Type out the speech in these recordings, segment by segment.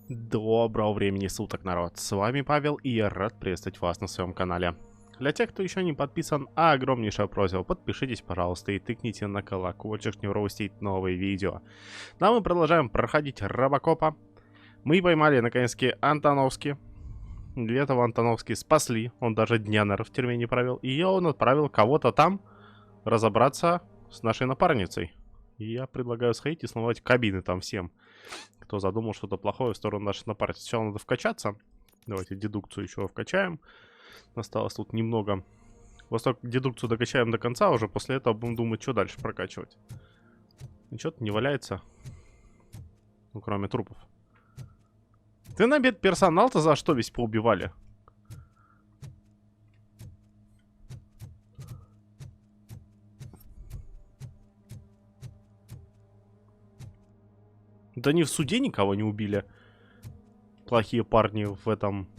Доброго времени суток, народ! С вами Павел, и я рад приветствовать вас на своем канале. Для тех, кто еще не подписан, огромнейшая просьба, подпишитесь, пожалуйста, и тыкните на колокольчик, не пропустить новые видео. Ну, а мы продолжаем проходить Робокопа. Мы поймали, наконец-таки, Антоновски. Этого Антоновски спасли, он даже дня, наверное, в тюрьме не провел. И он отправил кого-то там разобраться с нашей напарницей. И я предлагаю сходить и сломать кабины там всем, кто задумал что-то плохое в сторону нашей напарницы. Сначала надо вкачаться. Давайте дедукцию еще вкачаем. Осталось тут немного. Вот только дедукцию докачаем до конца, уже после этого будем думать, что дальше прокачивать. Ничего-то не валяется. Ну, кроме трупов. Ты на бед персонал-то за что весь поубивали? Да они в суде никого не убили. Плохие парни в этом.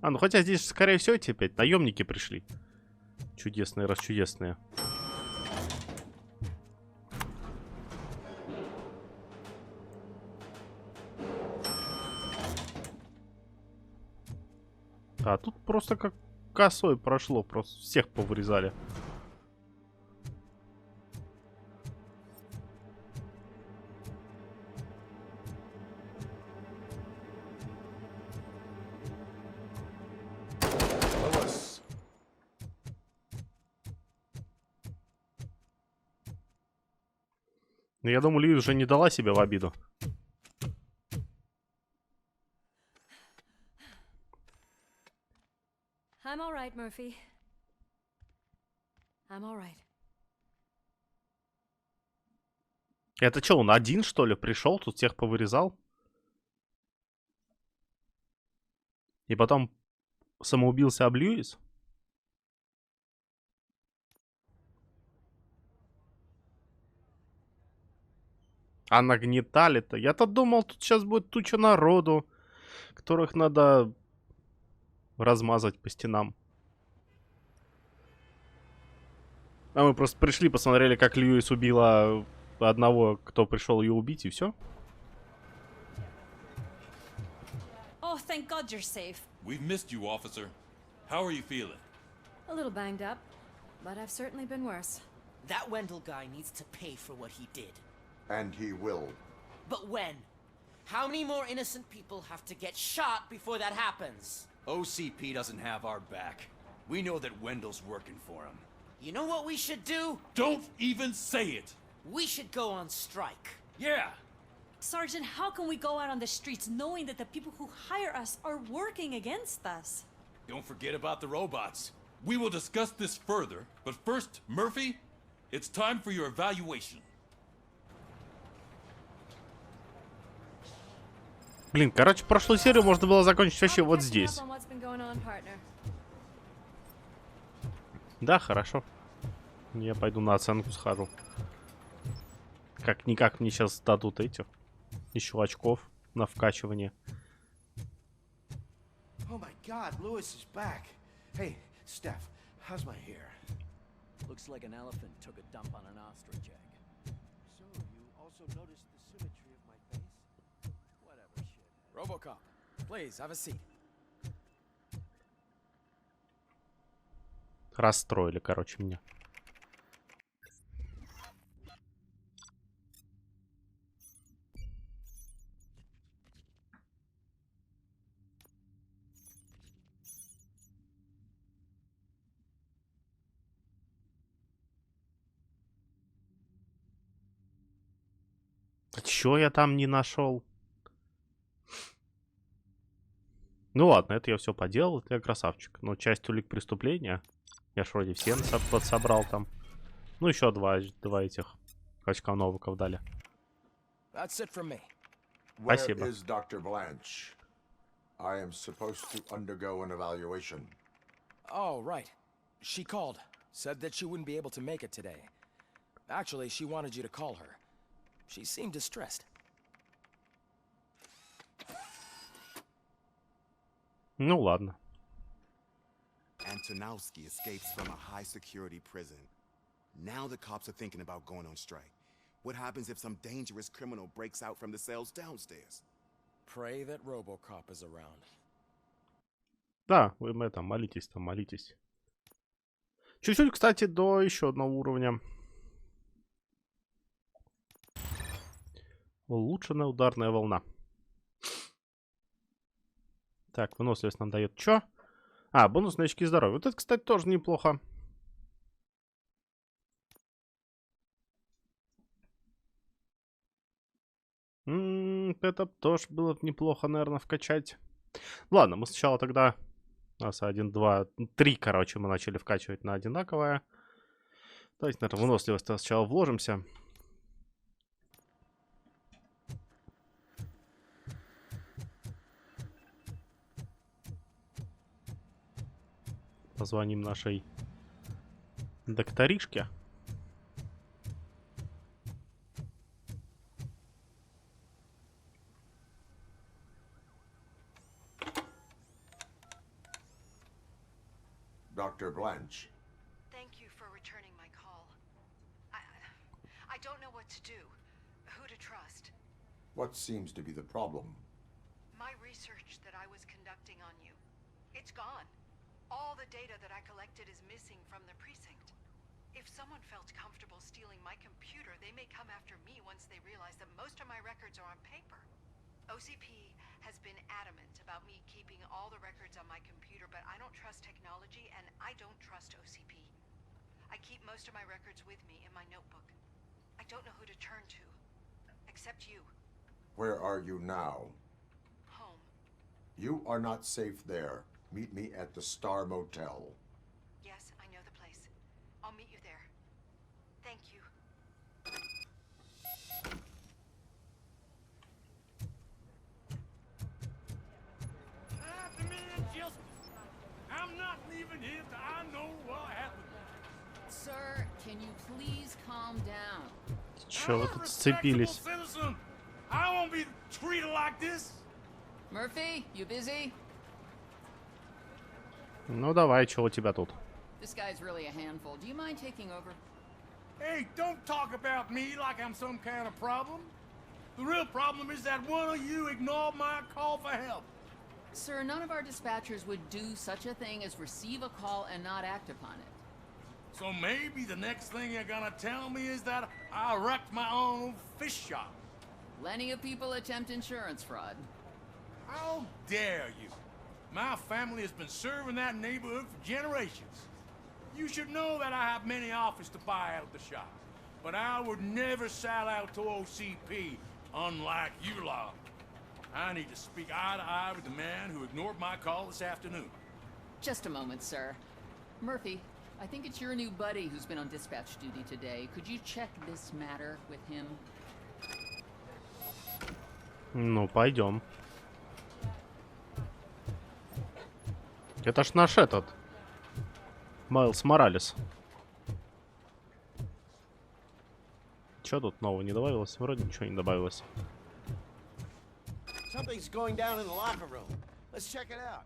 А, ну хотя здесь, скорее всего, эти опять наемники пришли. Чудесные, расчудесные. А тут просто как косой прошло. Просто всех повырезали. Но я думаю, Ли уже не дала себя в обиду. I'm all right, Murphy. I'm all right. Это что, он один, что ли, пришел, тут всех повырезал? И потом самоубился об Льюис? А нагнетали-то? Я-то думал, тут сейчас будет туча народу, которых надо размазать по стенам. А мы просто пришли, посмотрели, как Льюис убила одного, кто пришел ее убить, и все. Oh, thank God you're safe. We've missed you, officer. How are you feeling? A little banged up, but I've certainly been worse. That Wendell guy needs to pay for what he did. And he will. But when? How many more innocent people have to get shot before that happens? OCP doesn't have our back. We know that Wendell's working for him. You know what we should do? Don't even say it! We should go on strike. Yeah! Sergeant, how can we go out on the streets knowing that the people who hire us are working against us? Don't forget about the robots. We will discuss this further, but first, Murphy, it's time for your evaluation. Блин, короче, прошлую серию можно было закончить вообще вот здесь. Да, хорошо. Я пойду на оценку схожу. Как-никак мне сейчас дадут этих еще очков на вкачивание. Oh my God, Lewis is back. Hey, Steph, how's my hair? Looks like an elephant took a dump on an ostrich egg. So, you also noticed the symmetry of my face? Whatever, shit. RoboCop, please, have a seat. Расстроили, короче, меня. Чё я там не нашел? Ну ладно, это я все поделал, это я красавчик. Но часть улик преступления. Я ж вроде всем подсобрал там. Ну еще два этих очка новиков дали. Спасибо. Where is Dr. Blanche? I am supposed to undergo an evaluation. Oh, right. She called. Said that she wouldn't be able to make it today. Actually, she wanted you to call her. She seemed distressed. Ну ладно. Antonovsky escapes from a high-security prison. Now the cops are thinking about going on strike. What happens if some dangerous criminal breaks out from the cells downstairs? Pray that RoboCop is around. Да, вы это, молитесь там, молитесь. Чуть-чуть, кстати, до еще одного уровня. Улучшенная ударная волна. Так, выносливость нам дает что? А, бонусные очки здоровья. Вот это, кстати, тоже неплохо. Это тоже было неплохо, наверное, вкачать. Ладно, мы сначала тогда... У нас 1, 2, 3, короче, мы начали вкачивать на одинаковое. Давайте, наверное, выносливость сначала вложимся. Позвоним нашей докторишке. Dr. Blanche. Thank you for returning my call. I don't know what to do. Who to trust. What seems to be the problem? My research that I was conducting on you. It's gone. All the data that I collected is missing from the precinct. If someone felt comfortable stealing my computer, they may come after me once they realize that most of my records are on paper. OCP has been adamant about me keeping all the records on my computer, but I don't trust technology and I don't trust OCP. I keep most of my records with me in my notebook. I don't know who to turn to, except you. Where are you now? Home. You are not safe there. Meet me at the Star Motel. Yes, I know the place. I'll meet you there. Thank you. I'm not leaving here till I know what happened. Sir, can you please calm down? Чё вы тут сцепились? I won't be treated like this. Murphy, you busy? Ну давай, что у тебя тут? This guy's really a handful. Do you mind taking over? Hey, don't talk about me like I'm some kind of problem. The real problem is that one of you ignored my call for help. Sir, none of our dispatchers would do such a thing as receive a call and not act upon it. So maybe the next thing you're gonna tell me is that I wrecked my own fish shop. Plenty of people attempt insurance fraud. How dare you? My family has been serving that neighborhood for generations. You should know that I have many offers to buy out the shop. But I would never sell out to OCP, unlike you lot. I need to speak eye to eye with the man who ignored my call this afternoon. Just a moment, sir. Murphy, I think it's your new buddy who's been on dispatch duty today. Could you check this matter with him? Ну, пойдем. Это ж наш этот. Майлз Моралес. Чё тут нового не добавилось? Вроде ничего не добавилось. Something's going down in the locker room. Let's check it out.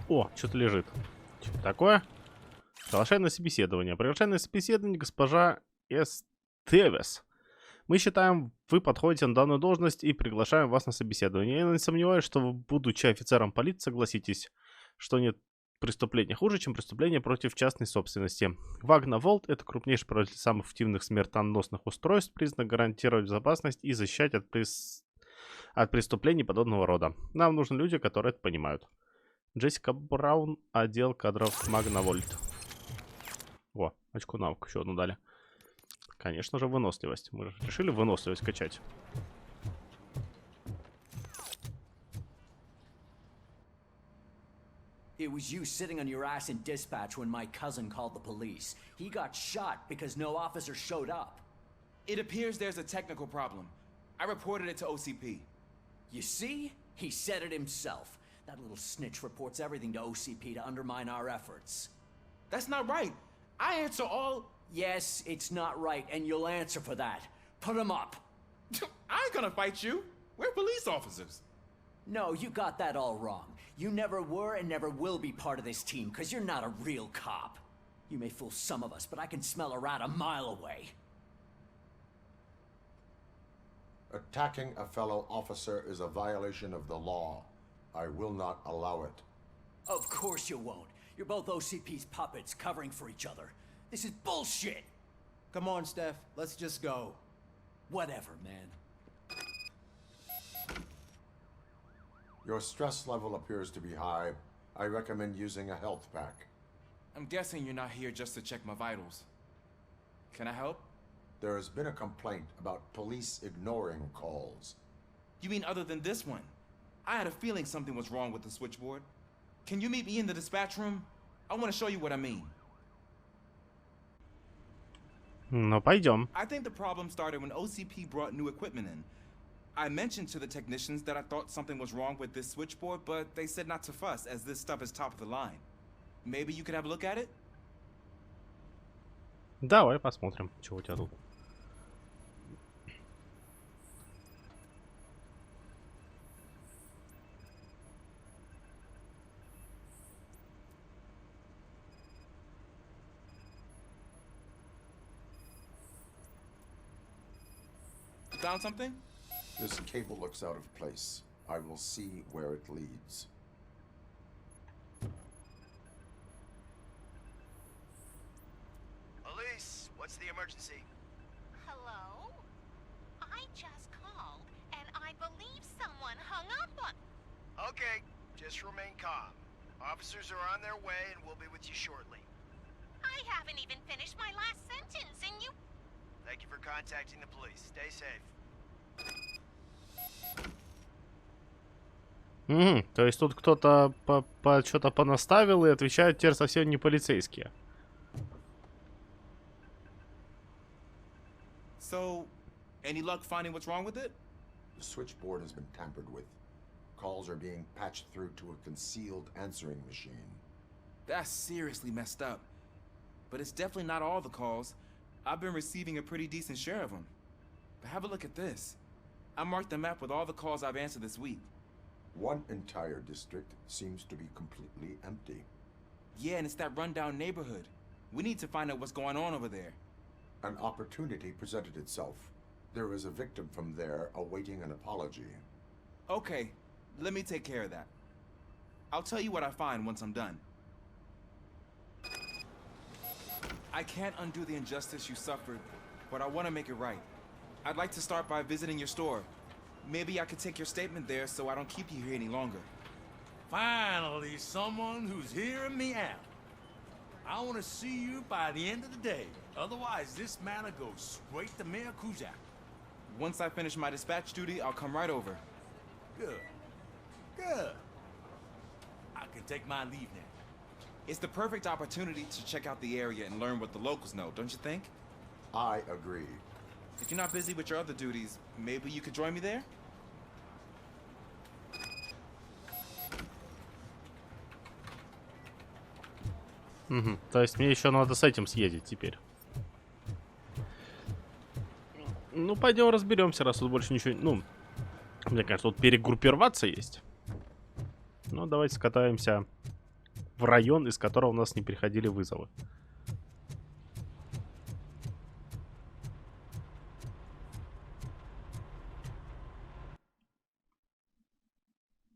О, что-то лежит. Что такое? Приглашаю на собеседование. Приглашаю на собеседование госпожа Эстевес. Мы считаем, вы подходите на данную должность и приглашаем вас на собеседование. Я не сомневаюсь, что вы, будучи офицером полиции, согласитесь, что нет преступления хуже, чем преступление против частной собственности. Вагна-Волт — это крупнейший производитель самых эффективных смертоносных устройств, признан гарантировать безопасность и защищать от преступлений подобного рода. Нам нужны люди, которые это понимают. Джессика Браун, отдел кадров Магна-Вольт. О, очко навык еще одну дали. Конечно же, выносливость. Мы же решили выносливость качать. It was you sitting on your ass in dispatch when my cousin called the police. He got shot because no officer showed up. It appears there's a technical problem. I reported it to OCP. You see? He said it himself. That little snitch reports everything to OCP to undermine our efforts. That's not right. I answer all... Yes, it's not right, and you'll answer for that. Put him up. I ain't gonna fight you. We're police officers. No, you got that all wrong. You never were and never will be part of this team, because you're not a real cop. You may fool some of us, but I can smell a rat a mile away. Attacking a fellow officer is a violation of the law. I will not allow it. Of course you won't. You're both OCP's puppets covering for each other. This is bullshit! Come on, Steph. Let's just go. Whatever, man. Your stress level appears to be high. I recommend using a health pack. I'm guessing you're not here just to check my vitals. Can I help? There has been a complaint about police ignoring calls. You mean other than this one? I had a feeling something was wrong with the switchboard. Can you meet me in the dispatch room? I want to show you what I mean. Ну, пойдем. I think the problem started when OCP brought new equipment in. I mentioned to the technicians that I thought something was wrong with this switchboard, but they said not to fuss, as this stuff is top of the line. Maybe you could have a look at it? Давай посмотрим, что у тебя тут. Found something? This cable looks out of place. I will see where it leads. Police, what's the emergency? Hello? I just called, and I believe someone hung up on... Okay, just remain calm. Officers are on their way and we'll be with you shortly. I haven't even finished my last sentence, and you... Thank you for contacting the police. Stay safe. То есть тут кто-то что-то понаставил и отвечают теперь совсем не полицейские. So, any luck finding what's wrong with it? The switchboard has been tampered with. Calls are being patched through to a concealed answering machine. That's seriously messed up. But it's definitely not all the calls. I've been receiving a pretty decent share of them. But have a look at this. I marked the map with all the calls I've answered this week. One entire district seems to be completely empty. Yeah, and it's that rundown neighborhood. We need to find out what's going on over there. An opportunity presented itself. There is a victim from there awaiting an apology. Okay, let me take care of that. I'll tell you what I find once I'm done. I can't undo the injustice you suffered, but I want to make it right. I'd like to start by visiting your store. Maybe I could take your statement there so I don't keep you here any longer. Finally, someone who's hearing me out. I want to see you by the end of the day. Otherwise, this matter goes straight to Mayor Kuzak. Once I finish my dispatch duty, I'll come right over. Good. Good. I can take my leave now. It's the perfect opportunity to check out the area and learn what the locals know, don't you think? I agree. If you're not busy with your other duties, maybe you could join me there? То есть мне еще надо с этим съездить теперь. Ну, пойдем разберемся, раз тут больше ничего... Ну, мне кажется, тут перегруппироваться есть. Ну, давайте скатаемся в район, из которого у нас не приходили вызовы.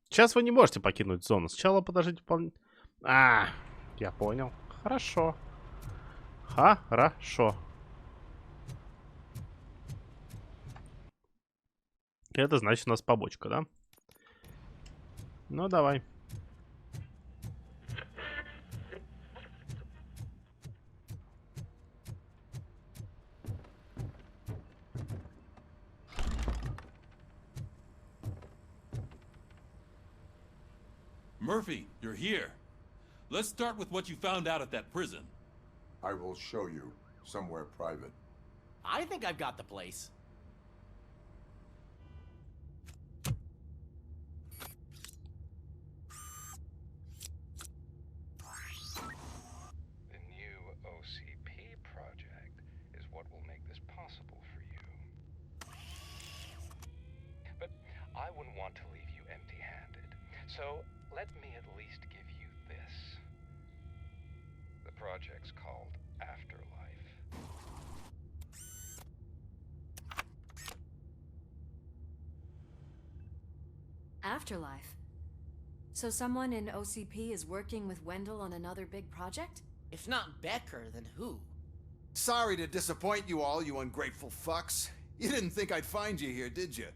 Сейчас вы не можете покинуть зону. Сначала подождите... Я понял. Хорошо. Хорошо. Это значит у нас побочка, да? Ну, давай. Murphy, you're here. Let's start with what you found out at that prison. I will show you somewhere private. I think I've got the place. The new OCP project is what will make this possible for you. But I wouldn't want to leave you empty-handed. So let me at least give you this. The project's called Afterlife. Afterlife. So someone in OCP is working with Wendell on another big project? If not Becker, then who? Sorry to disappoint you all, you ungrateful fucks. You didn't think I'd find you here, did you?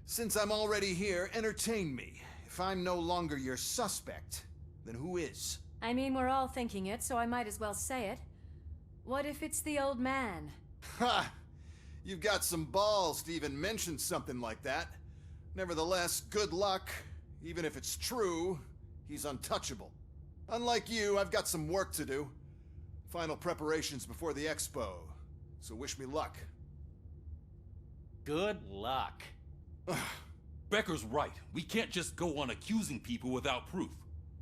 Since I'm already here, entertain me. If I'm no longer your suspect, then who is? I mean, we're all thinking it, so I might as well say it. What if it's the old man? Ha! You've got some balls to even mention something like that. Nevertheless, good luck. Even if it's true, he's untouchable. Unlike you, I've got some work to do. Final preparations before the expo. So wish me luck. Good luck. Becker's right. We can't just go on accusing people without proof.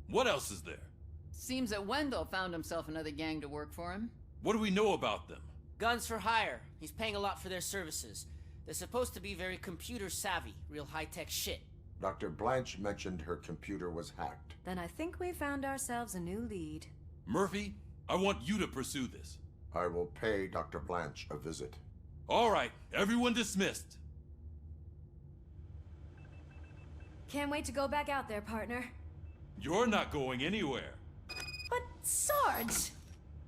What else is there? Seems that Wendell found himself another gang to work for him. What do we know about them? Guns for hire. He's paying a lot for their services. They're supposed to be very computer savvy, real high-tech shit. Dr. Blanche mentioned her computer was hacked. Then I think we found ourselves a new lead. Murphy, I want you to pursue this. I will pay Dr. Blanche a visit. All right, everyone dismissed. Can't wait to go back out there, partner. You're not going anywhere. But Sarge!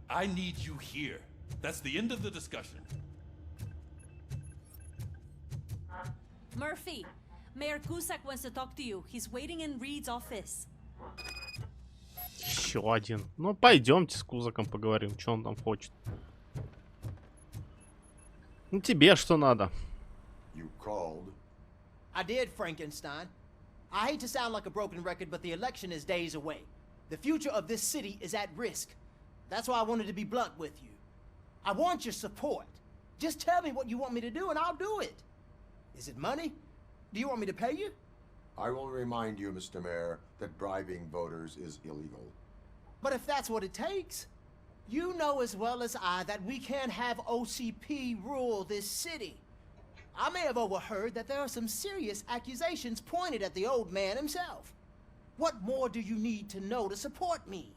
I need you here. That's the end of the discussion. Murphy, Mayor Cusack wants to talk to you. He's waiting in Reed's office. Еще один. Ну, пойдемте с Кузаком поговорим, что он там хочет. Ну, тебе что надо? You called. I did, Frankenstein. I hate to sound like a broken record, but the election is days away. The future of this city is at risk. That's why I wanted to be blunt with you. I want your support. Just tell me what you want me to do and I'll do it. Is it money? Do you want me to pay you? I will remind you, Mr. Mayor, that bribing voters is illegal. But if that's what it takes, you know as well as I that we can't have OCP rule this city. I may have overheard that there are some serious accusations pointed at the old man himself. What more do you need to know to support me?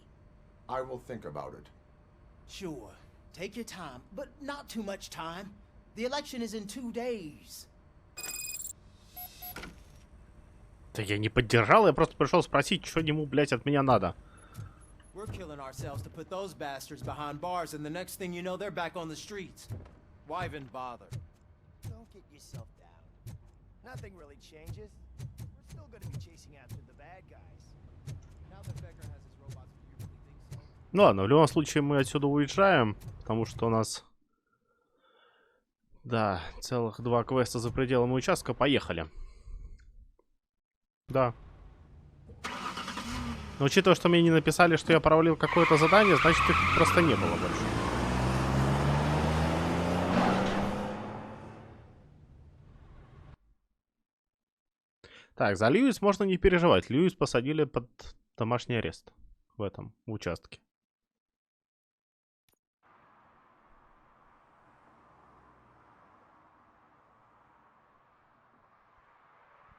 I will think about it. Sure. Take your time, but not too much time. The election is in 2 days. Да я не поддержал, я просто пришел спросить, что ему, блять, от меня надо. We're killing ourselves to put those bastards behind bars, and the next thing you know, they're back on the streets. Why even bother? Don't get yourself down. Nothing really changes. We're still gonna be chasing after the bad guys. Now that Becker has his robots, do you really think so? Ну ладно, в любом случае мы отсюда уезжаем, потому что у нас... Да, целых 2 квеста за пределами участка. Поехали. Да. Но учитывая, что мне не написали, что я провалил какое-то задание, значит их просто не было больше. Так, за Льюис можно не переживать. Льюис посадили под домашний арест в этом участке.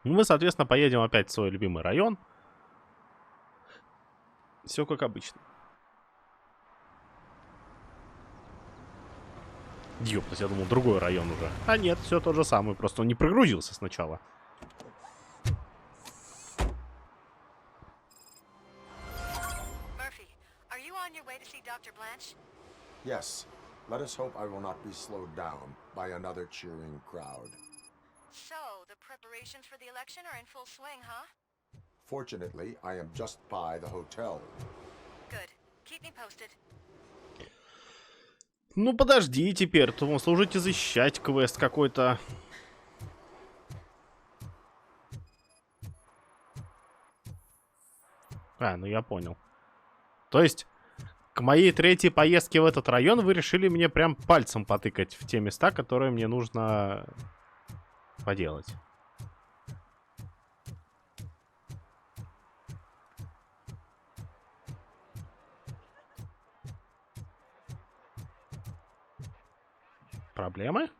Мы, соответственно, поедем опять в свой любимый район. Все как обычно. Ёптать, я думал, другой район уже. А нет, все тот же самый, просто он не прогрузился сначала. Murphy, are you on your way to see Dr. Blanche? Yes. Let us hope I will not be slowed down by another cheering crowd. So, the preparations for the election are in full swing, huh? Fortunately, I am just by the hotel. Good. Keep me posted. Ну подожди теперь, то служите защищать квест какой-то. А, ну я понял. То есть, к моей 3-й поездке в этот район вы решили мне прям пальцем потыкать в те места, которые мне нужно поделать. Проблемы?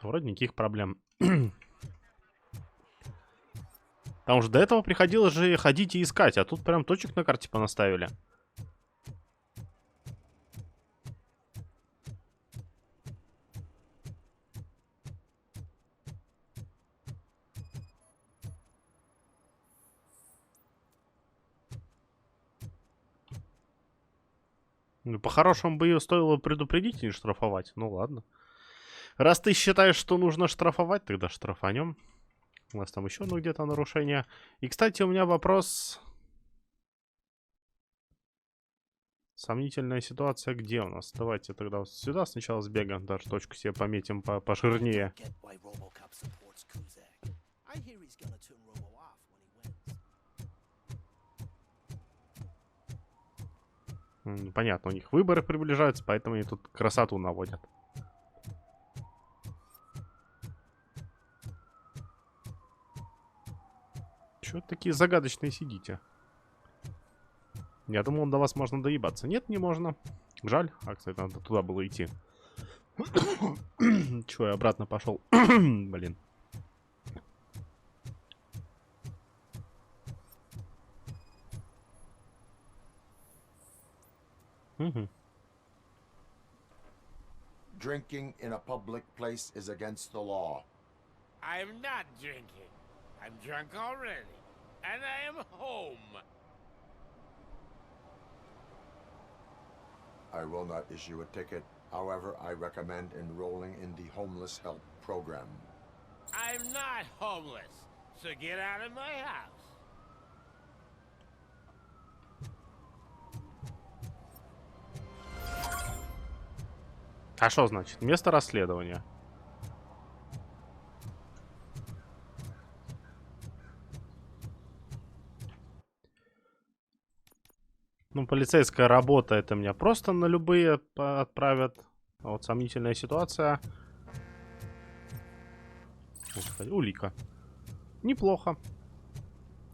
Вроде никаких проблем. Потому что до этого приходилось же ходить и искать, а тут прям точек на карте понаставили. Ну, по-хорошему бы ее стоило предупредить и не штрафовать. Ну ладно. Раз ты считаешь, что нужно штрафовать, тогда штрафанем. У нас там еще где-то нарушение. И, кстати, у меня вопрос. Сомнительная ситуация где у нас? Давайте тогда вот сюда сначала сбегаем. Даже точку себе пометим пожирнее. Понятно, у них выборы приближаются, поэтому они тут красоту наводят. Чё такие загадочные сидите? Я думал, до вас можно доебаться. Нет, не можно. Жаль. А, кстати, надо туда было идти. Чё, я обратно пошел? Блин. Drinking in a public place is against the law. I'm not drinking. I'm drunk already. And I am home. I will not issue a ticket. However, I recommend enrolling in the homeless help program. I'm not homeless, so get out of my house. А что значит? Место расследования. Ну, полицейская работа, это меня просто на любые отправят. А вот сомнительная ситуация. Господи, улика. Неплохо.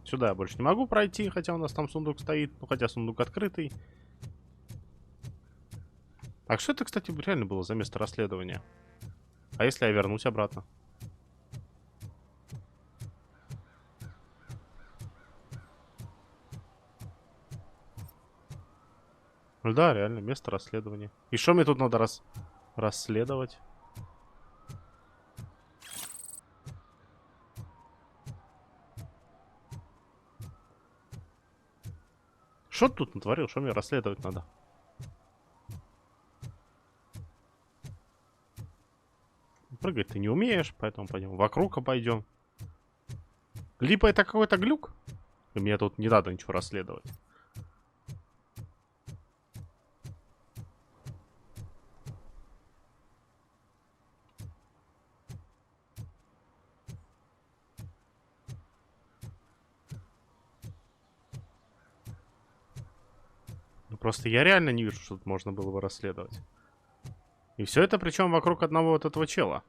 Сюда я больше не могу пройти, хотя у нас там сундук стоит. Ну, хотя сундук открытый. А что это, кстати, реально было за место расследования? А если я вернусь обратно? Ну да, реально, место расследования. И что мне тут надо расследовать? Что ты тут натворил? Что мне расследовать надо? Прыгать ты не умеешь, поэтому пойдем вокруг обойдем. Либо это какой-то глюк, и мне тут не надо ничего расследовать. Ну, просто я реально не вижу, что тут можно было бы расследовать. И все это причем вокруг одного вот этого чела.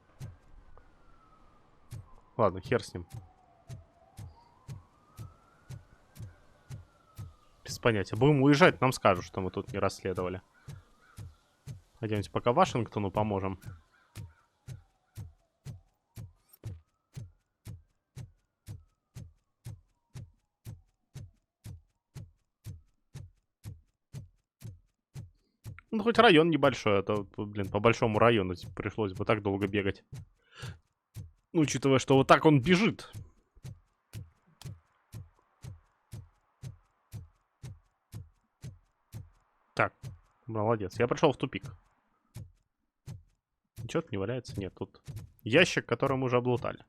Ладно, хер с ним. Без понятия. Будем уезжать, нам скажут, что мы тут не расследовали. Пойдемте пока Вашингтону поможем. Ну, хоть район небольшой, а то, блин, по большому району пришлось бы так долго бегать. Ну, учитывая, что вот так он бежит. Так, молодец. Я пришел в тупик. Ничего-то не валяется? Нет, тут ящик, который мы уже облутали.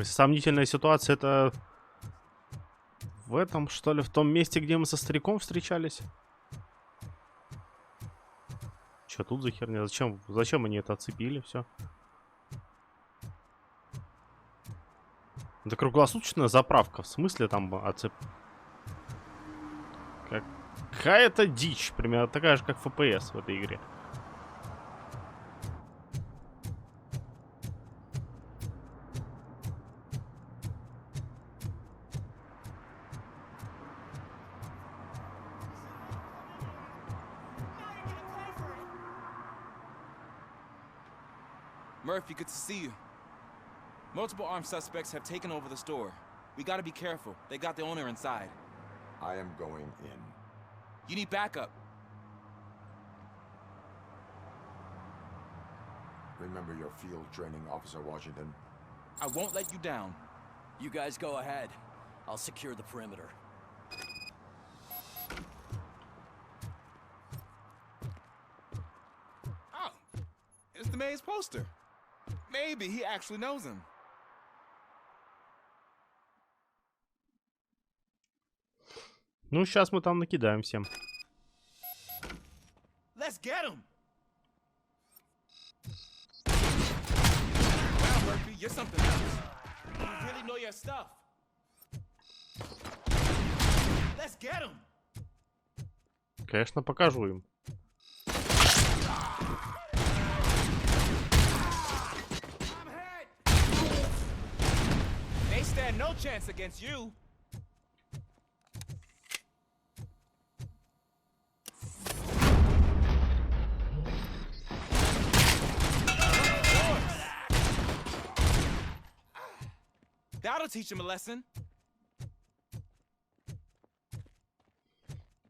Сомнительная ситуация — это в этом, что ли, в том месте, где мы со стариком встречались? Че тут за херня? Зачем они это оцепили все? Это круглосуточная заправка. В смысле там Какая-то дичь, примерно такая же, как FPS в этой игре. Murphy, good to see you. Multiple armed suspects have taken over the store. We gotta be careful. They got the owner inside. I am going in. You need backup. Remember your field training, Officer Washington. I won't let you down. You guys go ahead. I'll secure the perimeter. Oh, it's the mayor's poster. Maybe he actually knows him. Ну, сейчас мы там накидаем всем. Let's get him. Wow, Murphy, you're something else. You really know your stuff. Let's get him. Конечно, покажу им. They stand no chance against you. That'll teach him a lesson.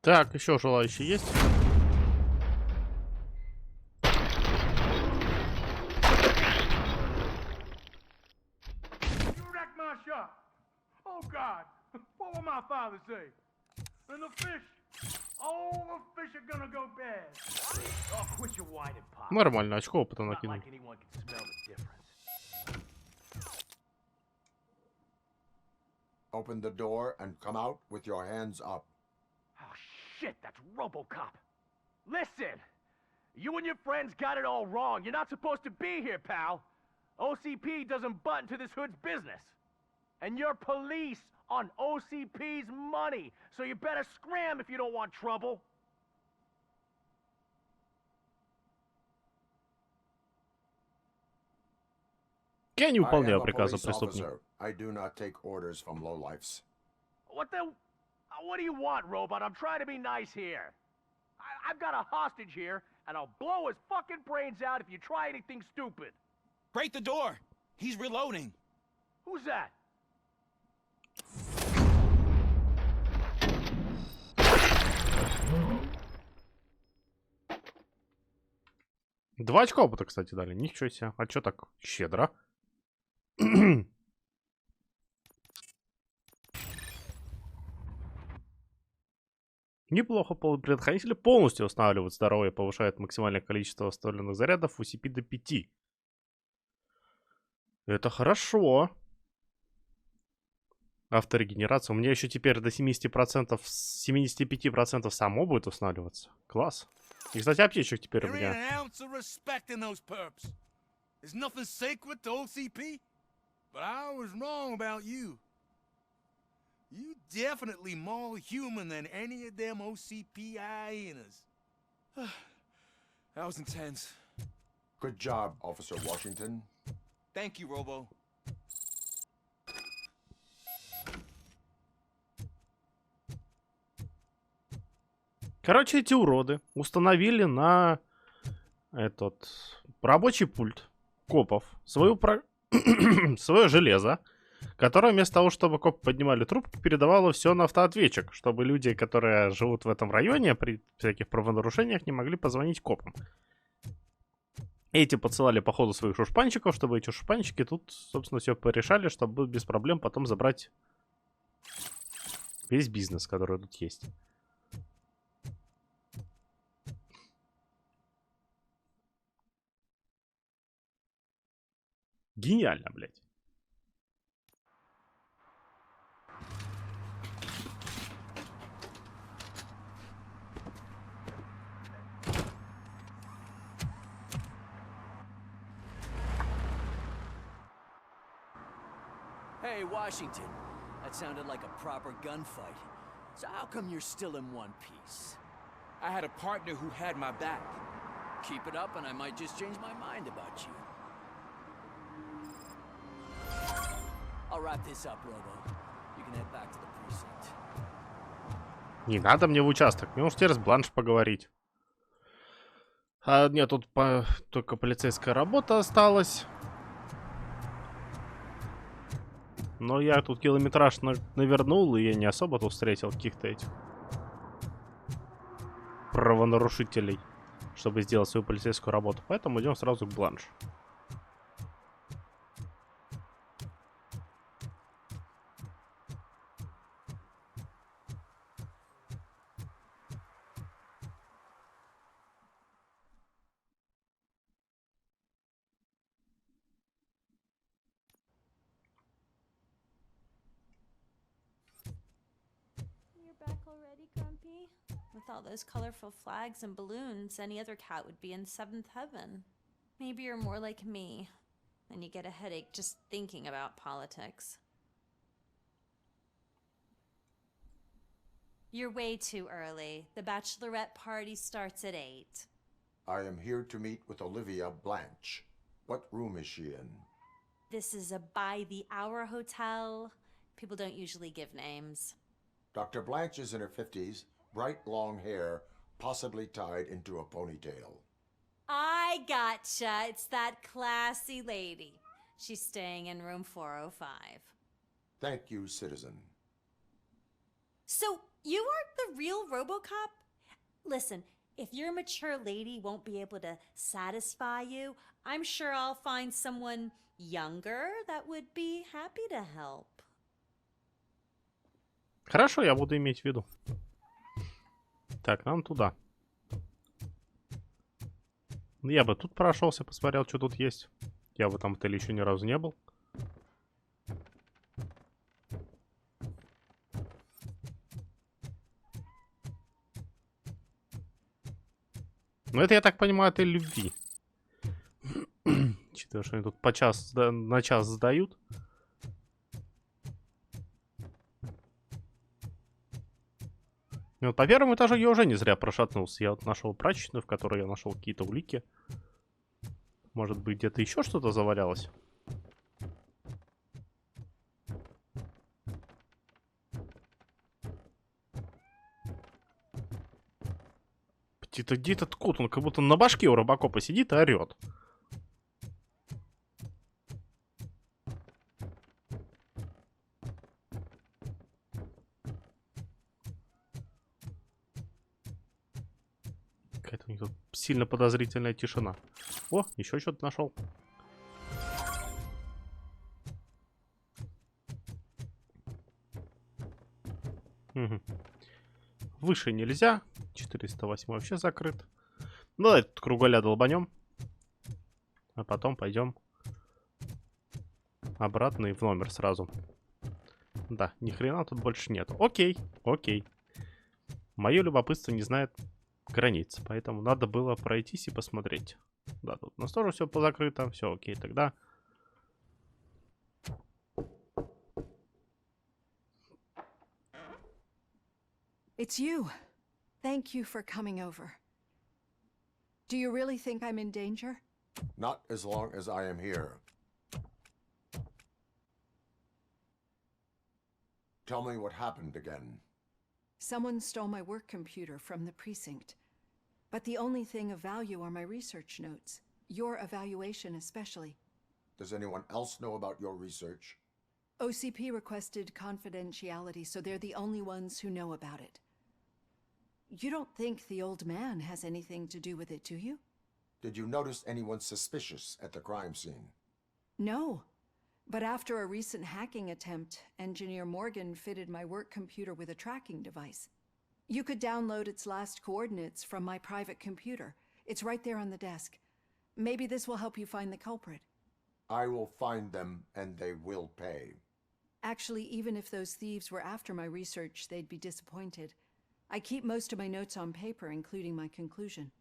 Так, еще желающие есть? My shop. Oh God, what will my father say? And the fish, all the fish are gonna go bad. Oh, quit your whining, Pop. Нормально, очко опыта Not накинул. like anyone can smell the difference. Open the door and come out with your hands up. Oh shit, that's RoboCop. Listen, you and your friends got it all wrong. You're not supposed to be here, pal. OCP doesn't butt into this hood's business. And you're police on OCP's money, so you better scram if you don't want trouble. Я не I am выполняю a приказы police преступника. officer. I do not take orders from lowlifes. What do you want, Robot? I'm trying to be nice here. I've got a hostage here, and I'll blow his fucking brains out if you try anything stupid. Break the door. He's reloading. Who's that? Два очка опыта, кстати, дали. Ничего себе. А чё так щедро? Неплохо. Предохранители полностью восстанавливают здоровье, повышает максимальное количество восстановленных зарядов у CP до 5. Это хорошо. Авторегенерация. У меня еще теперь до 70%, 75% само будет устанавливаться. Класс. И, кстати, аптечек теперь у меня. There's nothing sacred to OCP, but I was wrong about you. You definitely more human than any of them OCP hyenas. That was intense. Good job, Officer Washington. Thank you, Robo. Короче, эти уроды установили на этот рабочий пульт копов свое железо, которое вместо того, чтобы копы поднимали трубки, передавало все на автоответчик, чтобы люди, которые живут в этом районе, при всяких правонарушениях, не могли позвонить копам. Эти подсылали по ходу своих шушпанчиков, чтобы эти шушпанчики тут, собственно, все порешали, чтобы без проблем потом забрать весь бизнес, который тут есть. Гениально, блядь. Hey, Washington. That sounded like a proper gunfight. So how come you're still in one piece? I had a partner who had my back. Keep it up and I might just change my mind about you. I'll wrap this up, Robo. You can head back to the precinct. Не надо мне в участок. Мне уж теперь с Бланш поговорить. А нет, тут только полицейская работа осталась. Но я тут километраж навернул, и я не особо тут встретил каких-то этих правонарушителей, чтобы сделать свою полицейскую работу. Поэтому идем сразу к Бланш. Back already, Grumpy? With all those colorful flags and balloons, any other cat would be in seventh heaven. Maybe you're more like me, and you get a headache just thinking about politics. You're way too early. The bachelorette party starts at 8. I am here to meet with Olivia Blanche. What room is she in? This is a by-the-hour hotel. People don't usually give names. Dr. Blanche is in her 50s, bright long hair, possibly tied into a ponytail. I gotcha. It's that classy lady. She's staying in room 405. Thank you, citizen. So, you aren't the real RoboCop? Listen, if your mature lady won't be able to satisfy you, I'm sure I'll find someone younger that would be happy to help. Хорошо, я буду иметь в виду. Так, нам туда. Я бы тут прошелся, посмотрел, что тут есть. Я в этом отеле еще ни разу не был. Но это, я так понимаю, отель любви. Учитывая, что они тут на час сдают. И вот по первому этажу я уже не зря прошатнулся. Я вот нашел прачечную, в которой я нашел какие-то улики. Может быть, где-то еще что-то завалялось? Где этот кот? Он как будто на башке у робокопа сидит и орет. Какая-то у них тут сильно подозрительная тишина. О, еще что-то нашел. Угу. Выше нельзя. 408 вообще закрыт. Ну, давай тут круголя долбанем. А потом пойдем обратно и в номер сразу. Да, ни хрена тут больше нет. Окей, окей. Мое любопытство не знает границ, поэтому надо было пройтись и посмотреть. Да, тут у нас тоже все позакрыто. Все окей, тогда... It's you. Thank you for coming over. Do you really think I'm in danger? Not as long as I am here. Tell me what happened again. Someone stole my work computer from the precinct. But the only thing of value are my research notes. Your evaluation especially. Does anyone else know about your research? OCP requested confidentiality, so they're the only ones who know about it. You don't think the old man has anything to do with it, do you? Did you notice anyone suspicious at the crime scene? No. But after a recent hacking attempt, Engineer Morgan fitted my work computer with a tracking device. You could download its last coordinates from my private computer. It's right there on the desk. Maybe this will help you find the culprit. I will find them, and they will pay. Actually, even if those thieves were after my research, they'd be disappointed. I keep most of my notes on paper, including my conclusion.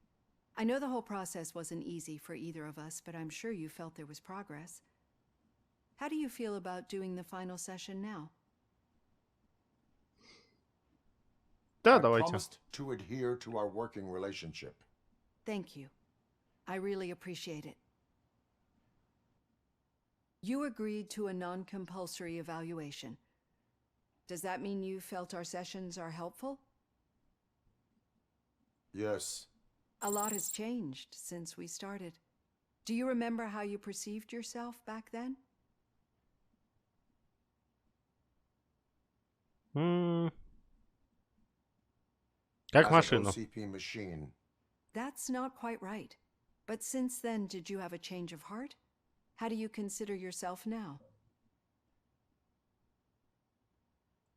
I know the whole process wasn't easy for either of us, but I'm sure you felt there was progress. How do you feel about doing the final session now? Да, I давайте. promised to adhere to our working relationship. Thank you. I really appreciate it. You agreed to a non-compulsory evaluation. Does that mean you felt our sessions are helpful? Yes. A lot has changed since we started. Do you remember how you perceived yourself back then? Как As an машину. OCP machine. That's not quite right. But since then, did you have a change of heart? How do you consider yourself now?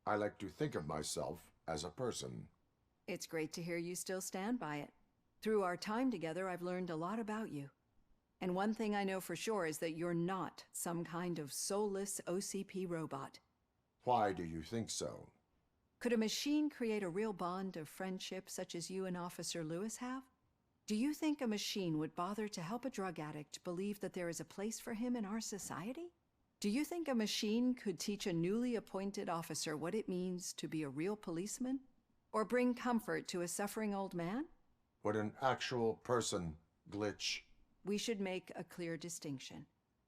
I like to think of myself as a person. It's great to hear you still stand by it. Through our time together, I've learned a lot about you. And one thing I know for sure is that you're not some kind of soulless OCP robot. Why do you think so? Could a machine create a real bond of friendship such as you and Officer Lewis have? Do you think a machine would bother to help a drug addict believe that there is a place for him in our society? Do you think a machine could teach a newly appointed officer what it means to be a real policeman? Or bring comfort to a suffering old man? Would an actual person glitch? We should make a clear distinction.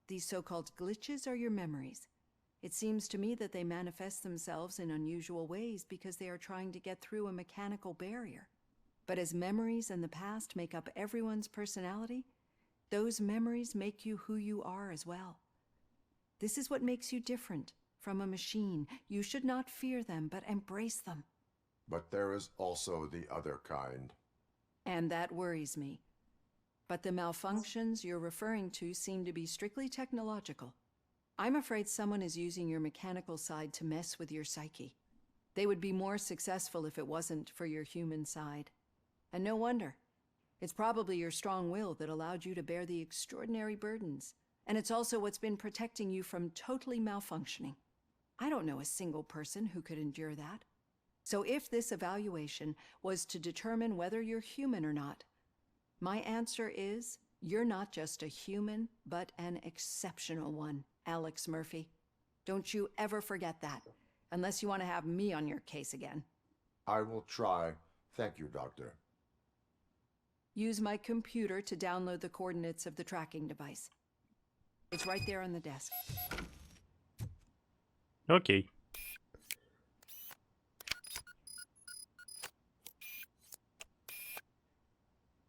These so-called glitches are your memories. It seems to me that they manifest themselves in unusual ways because they are trying to get through a mechanical barrier. But as memories and the past make up everyone's personality, those memories make you who you are as well. This is what makes you different from a machine. You should not fear them, but embrace them. But there is also the other kind. And that worries me. But the malfunctions you're referring to seem to be strictly technological. I'm afraid someone is using your mechanical side to mess with your psyche. They would be more successful if it wasn't for your human side. And no wonder. It's probably your strong will that allowed you to bear the extraordinary burdens. And it's also what's been protecting you from totally malfunctioning. I don't know a single person who could endure that. So if this evaluation was to determine whether you're human or not, my answer is you're not just a human, but an exceptional one, Alex Murphy. Don't you ever forget that, unless you want to have me on your case again. I will try. Thank you, Doctor. Use my computer to download the coordinates of the tracking device. It's right there on the desk. Окей.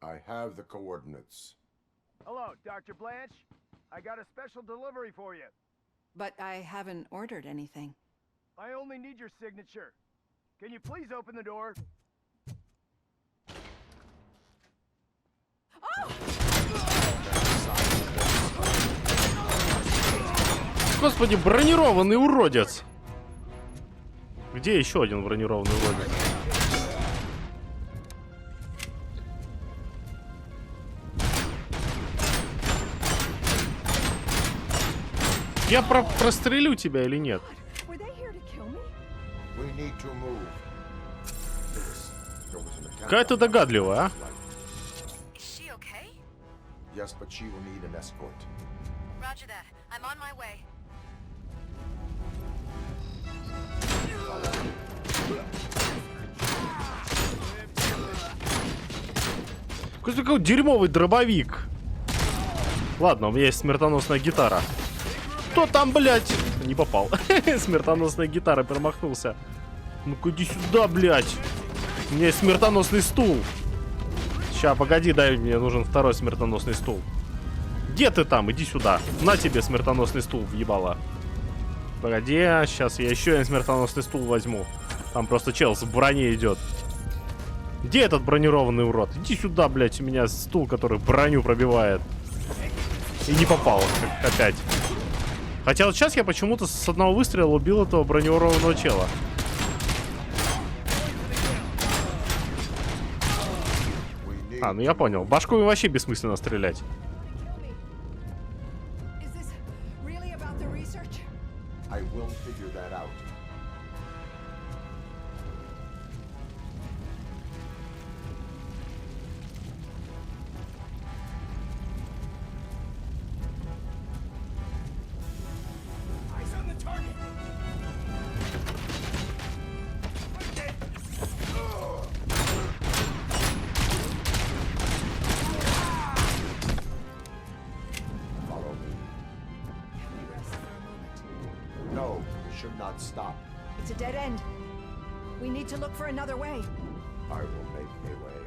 I have the coordinates. Hello, Dr. Blanche. I got a special delivery for you. But I haven't ordered anything. I only need your signature. Can you please open the door? Господи, бронированный уродец! Где еще один бронированный уродец? Я прострелю тебя или нет? Какая ты догадливая, а? Yes, but she will need an escort. Roger that. I'm on my way. Какой дерьмовый дробовик. Ладно, у меня есть смертоносная гитара. Кто там, блядь? Не попал. Смертоносная гитара, промахнулся. Ну-ка иди сюда, блядь. У меня есть смертоносный стул. Ща, погоди, дай, мне нужен второй смертоносный стул. Где ты там? Иди сюда. На тебе смертоносный стул, въебала. Погоди, сейчас я еще один смертоносный стул возьму. Там просто чел с броне идет. Где этот бронированный урод? Иди сюда, блядь, у меня стул, который броню пробивает. И не попал, как опять. Хотя вот сейчас я почему-то с одного выстрела убил этого бронированного чела. А, ну я понял. Башку вообще бессмысленно стрелять. I will figure that out. Eyes on the target. not stop. It's a dead end. We need to look for another way. I will make a way.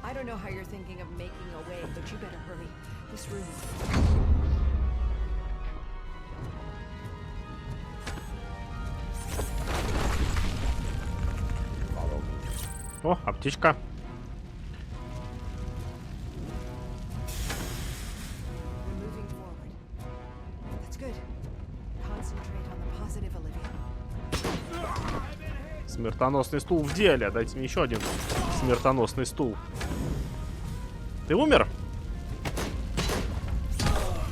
I don't know how you're thinking of making a way, but you better hurry. This room. О, аптечка. Смертоносный стул в деле. Дайте мне еще один смертоносный стул. Ты умер?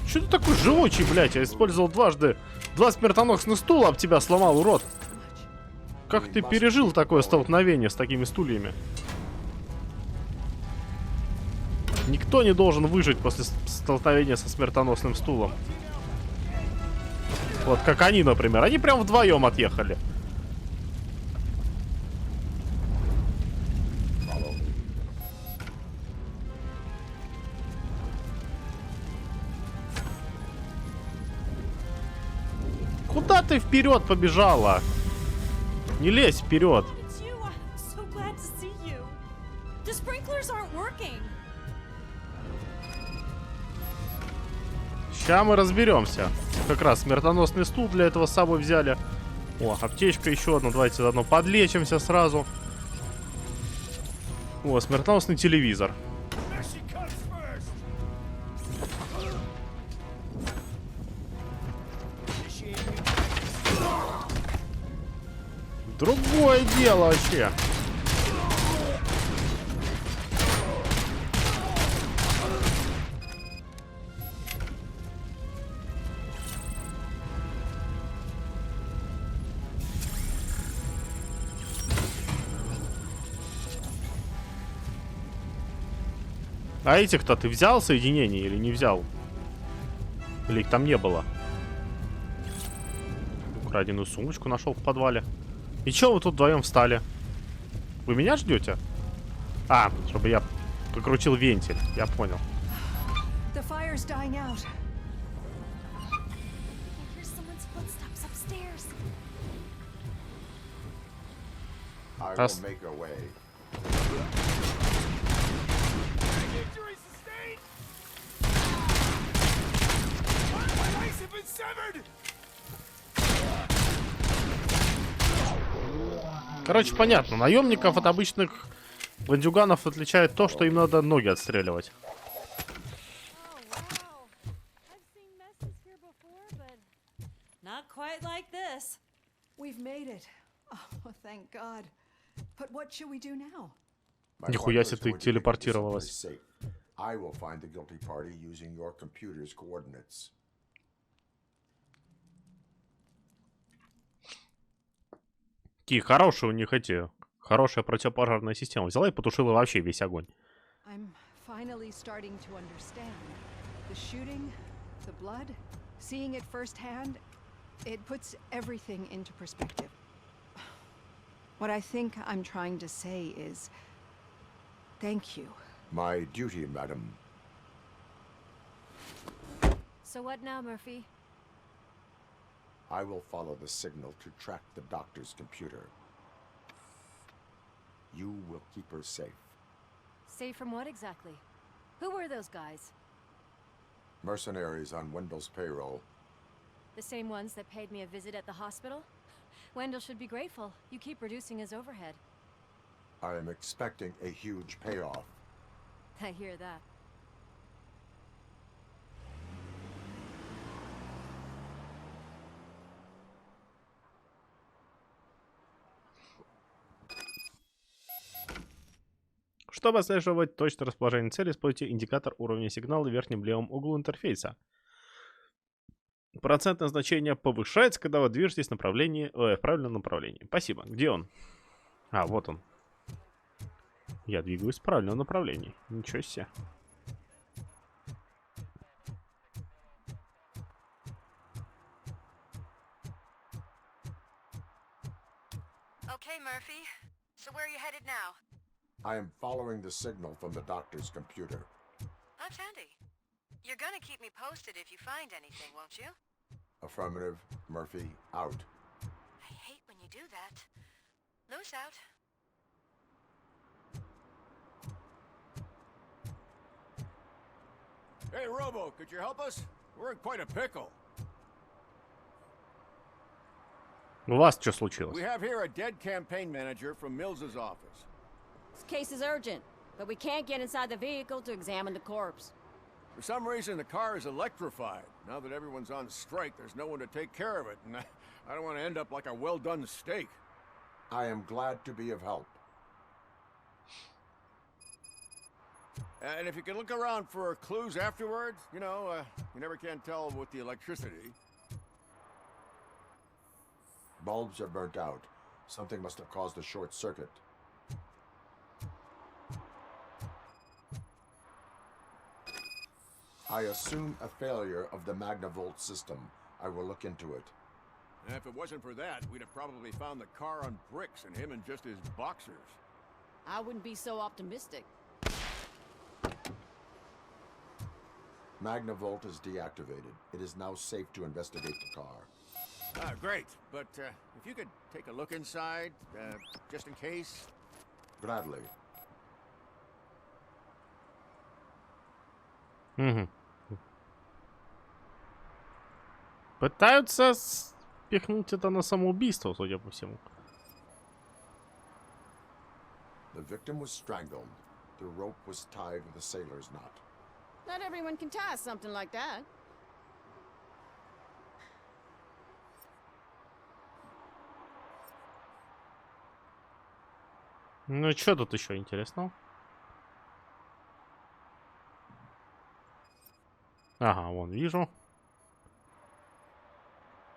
Че ты такой живучий, блядь? Я использовал дважды 2 смертоносных стула, об тебя сломал, урод. Как ты пережил такое столкновение с такими стульями? Никто не должен выжить после столкновения со смертоносным стулом. Вот как они, например. Они прям вдвоем отъехали. Куда ты вперед побежала? Не лезь вперед. Сейчас мы разберемся. Как раз смертоносный стул для этого с собой взяли. О, аптечка еще одна. Давайте заодно подлечимся сразу. О, смертоносный телевизор. Другое дело вообще. А этих-то ты взял соединение или не взял? Или их там не было? Украденную сумочку нашел в подвале. И чё вы тут вдвоем встали? Вы меня ждете? А, чтобы я покрутил вентиль. Я понял. Раз. Короче, понятно. Наемников от обычных бандюганов отличает то, что им надо ноги отстреливать. Нихуя себе ты телепортировалась. Какие хорошие у них эти... Хорошая противопожарная система. Взяла и потушила вообще весь огонь. What I think I'm trying to say is, thank you. My duty, madam. So what now, Murphy? I will follow the signal to track the doctor's computer. You will keep her safe. Safe from what exactly? Who were those guys? Mercenaries on Wendell's payroll. The same ones that paid me a visit at the hospital? Wendell should be grateful. You keep reducing his overhead. I am expecting a huge payoff. I hear that. Чтобы отслеживать точное расположение цели, используйте индикатор уровня сигнала в верхнем левом углу интерфейса. Процентное значение повышается, когда вы движетесь в правильном направлении. Спасибо. Где он? А, вот он. Я двигаюсь в правильном направлении. Ничего себе. Okay, Murphy. So where are you headed now? I am following the signal from the doctor's computer. That's handy. You're gonna keep me posted if you find anything, won't you? Affirmative. Murphy, out. I hate when you do that. Loose out. Hey, Robo, could you help us? We're in quite a pickle. У вас что случилось? We have here a dead campaign manager from Mills's office. This case is urgent, but we can't get inside the vehicle to examine the corpse. For some reason, the car is electrified. Now that everyone's on strike, there's no one to take care of it, and I don't want to end up like a well-done steak. I am glad to be of help. And if you can look around for clues afterwards, you know, you never can tell with the electricity. Bulbs are burnt out. Something must have caused a short circuit. I assume a failure of the Magnavolt system. I will look into it. And if it wasn't for that, we'd have probably found the car on bricks and him in just his boxers. I wouldn't be so optimistic. Magnavolt is deactivated. It is now safe to investigate the car. Ah, great. But if you could take a look inside, just in case. Gladly. Угу. Пытаются спихнуть это на самоубийство, судя по всему. The victim was strangled. The rope was tied with a sailor's knot. Not everyone can tie something like that. Ну, что тут еще интересного? Ага, вон, вижу.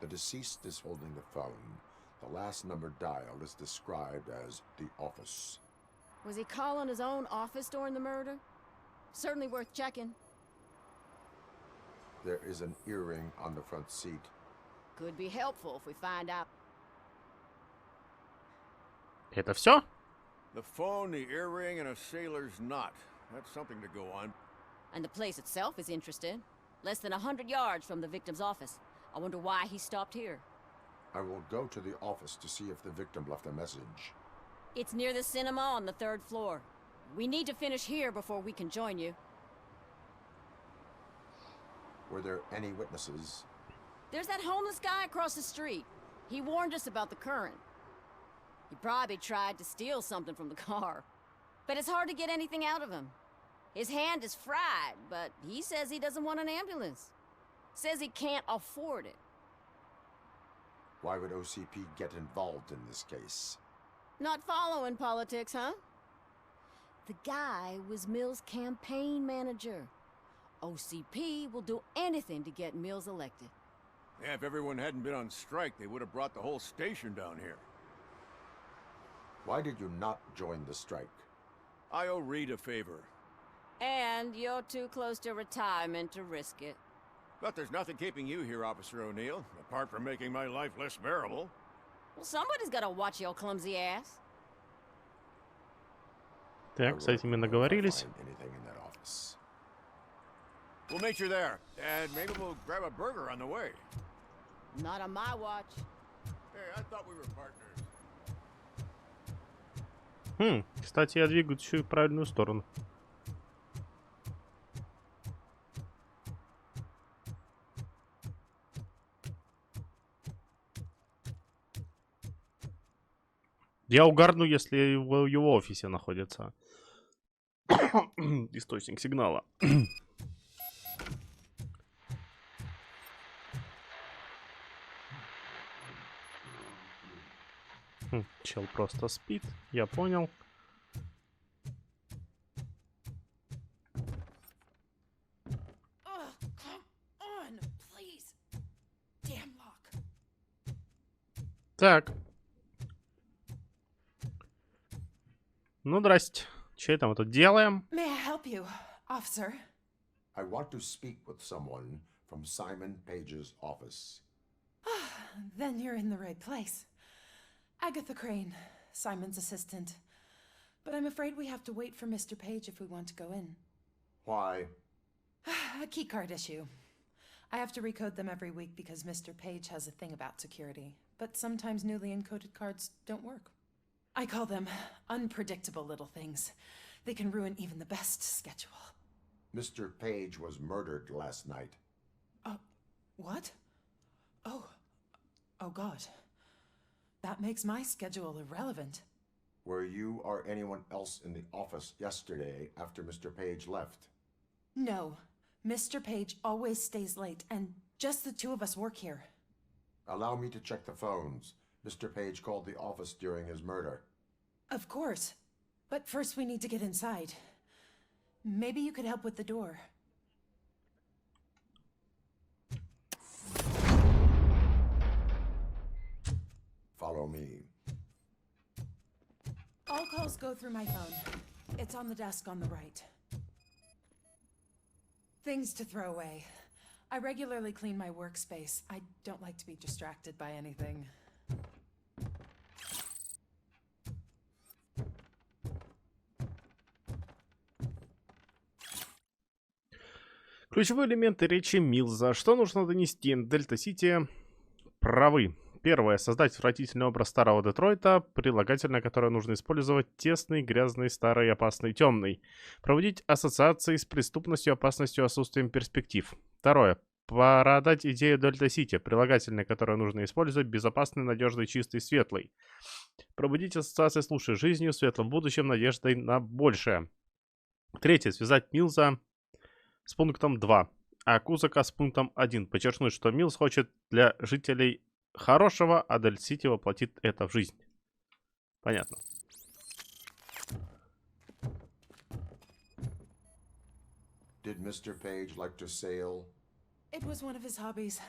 The deceased is holding the phone. The last number dialed is described as the office. Was he calling his own office during the murder? Certainly worth checking. There is an earring on the front seat. Could be helpful if we find out. Это все? The phone, the earring, and a sailor's knot. That's something to go on. And the place itself is interesting. Less than 100 yards from the victim's office. I wonder why he stopped here. I will go to the office to see if the victim left a message. It's near the cinema on the 3rd floor. We need to finish here before we can join you. Were there any witnesses? There's that homeless guy across the street. He warned us about the current. He probably tried to steal something from the car. But it's hard to get anything out of him. His hand is fried, but he says he doesn't want an ambulance. Says he can't afford it. Why would OCP get involved in this case? Not following politics, huh? The guy was Mills' campaign manager. OCP will do anything to get Mills elected. Yeah, if everyone hadn't been on strike, they would have brought the whole station down here. Why did you not join the strike? I owe Reed a favor. And you're too close to retirement to risk it. But there's nothing keeping you here, Officer O'Neill, apart from making my life less bearable. Well, somebody's gotta watch your clumsy ass. Так, с этими наговорились. Anything in that office? We'll meet you there, and maybe we'll grab a burger on the way. Not on my watch. Hey, I thought we were partners. Кстати, я двигаюсь еще и в правильную сторону. Я угарну, если в его офисе находится источник сигнала. Чел просто спит, я понял. Так. Ну, здрасте. Че это мы тут делаем? May I help you, officer? I want to speak with someone from Simon Page's office. Then you're in the right place. Agatha Crane, Simon's assistant. But I'm afraid we have to wait for Mr. Page if we want to go in. Why? A keycard issue. I have to recode them every week because Mr. Page has a thing about security, but sometimes newly encoded cards don't work. I call them unpredictable little things. They can ruin even the best schedule. Mr. Page was murdered last night. What? Oh God. That makes my schedule irrelevant. Were you or anyone else in the office yesterday after Mr. Page left? No. Mr. Page always stays late, and just the two of us work here. Allow me to check the phones. Mr. Page called the office during his murder. Of course. But first we need to get inside. Maybe you could help with the door. Follow me. All calls go through my phone. It's on the desk on the right. Things to throw away. I regularly clean my workspace. I don't like to be distracted by anything. Ключевые элементы речи Милза. Что нужно донести? Дельта-Сити правы. Первое. Создать отвратительный образ старого Детройта, прилагательное, которое нужно использовать: тесный, грязный, старый, опасный, темный. Проводить ассоциации с преступностью, опасностью, отсутствием перспектив. Второе. Продать идею Дельта-Сити, прилагательное, которое нужно использовать: безопасный, надежный, чистый, светлый. Пробудить ассоциации с лучшей жизнью, светлым будущим, надеждой на большее. Третье. Связать Милза с пунктом 2, а Кузака с пунктом 1. Подчеркнуть, что Милз хочет для жителей хорошего, а Дельта-Сити воплотит это в жизнь. Понятно. Did Mr. Page like to sail? It was one of his hobbies.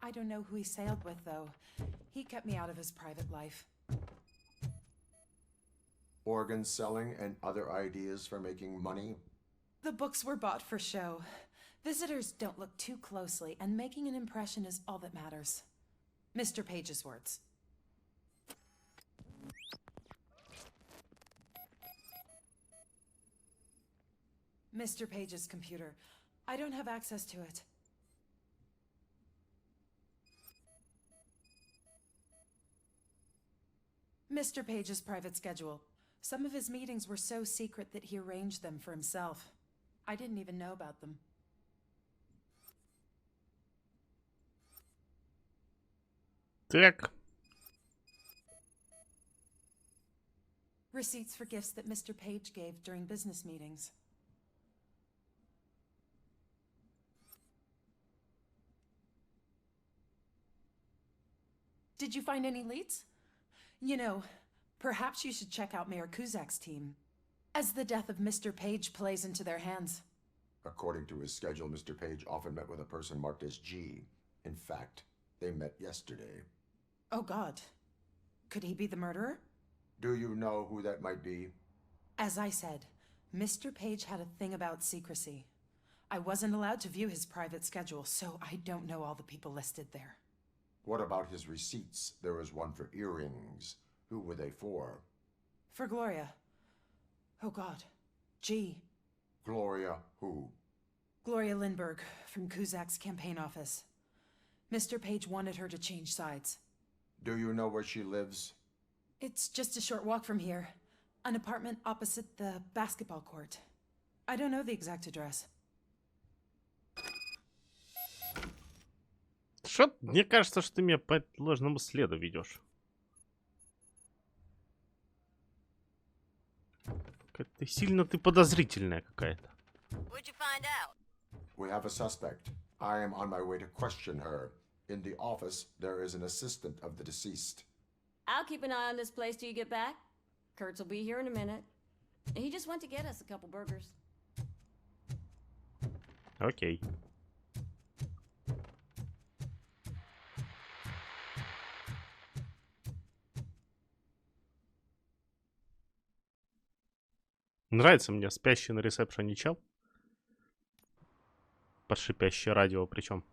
I don't know who he sailed with, though. He kept me out of his private life. Organ selling and other ideas for making money? The books were bought for show. Visitors don't look too closely, and making an impression is all that matters. Mr. Page's words. Mr. Page's computer. I don't have access to it. Mr. Page's private schedule. Some of his meetings were so secret that he arranged them for himself. I didn't even know about them. Так. Receipts for gifts that Mr. Page gave during business meetings. Did you find any leads? You know, perhaps you should check out Mayor Kuzak's team, as the death of Mr. Page plays into their hands. According to his schedule, Mr. Page often met with a person marked as G. In fact, they met yesterday. Oh God. Could he be the murderer? Do you know who that might be? As I said, Mr. Page had a thing about secrecy. I wasn't allowed to view his private schedule, so I don't know all the people listed there. What about his receipts? There was one for earrings. Who were they for? For Gloria. Oh God. G. Gloria who? Gloria Lindbergh, from Kuzak's campaign office. Mr. Page wanted her to change sides. Do you know where she lives? It's just a short walk from here. An apartment opposite the basketball court. I don't know the exact address. Что? Мне кажется, что ты меня по ложному следу ведешь. Как-то сильно ты подозрительная какая-то. What'd you find out? We have a suspect. I am on my way to question her. In the office, there is an assistant of the deceased. I'll keep an eye on this place till you get back. Kurtz will be here in a minute. He just went to get us a couple burgers. Окей. Нравится мне спящий на ресепшене чел. Под шипящее радио причем.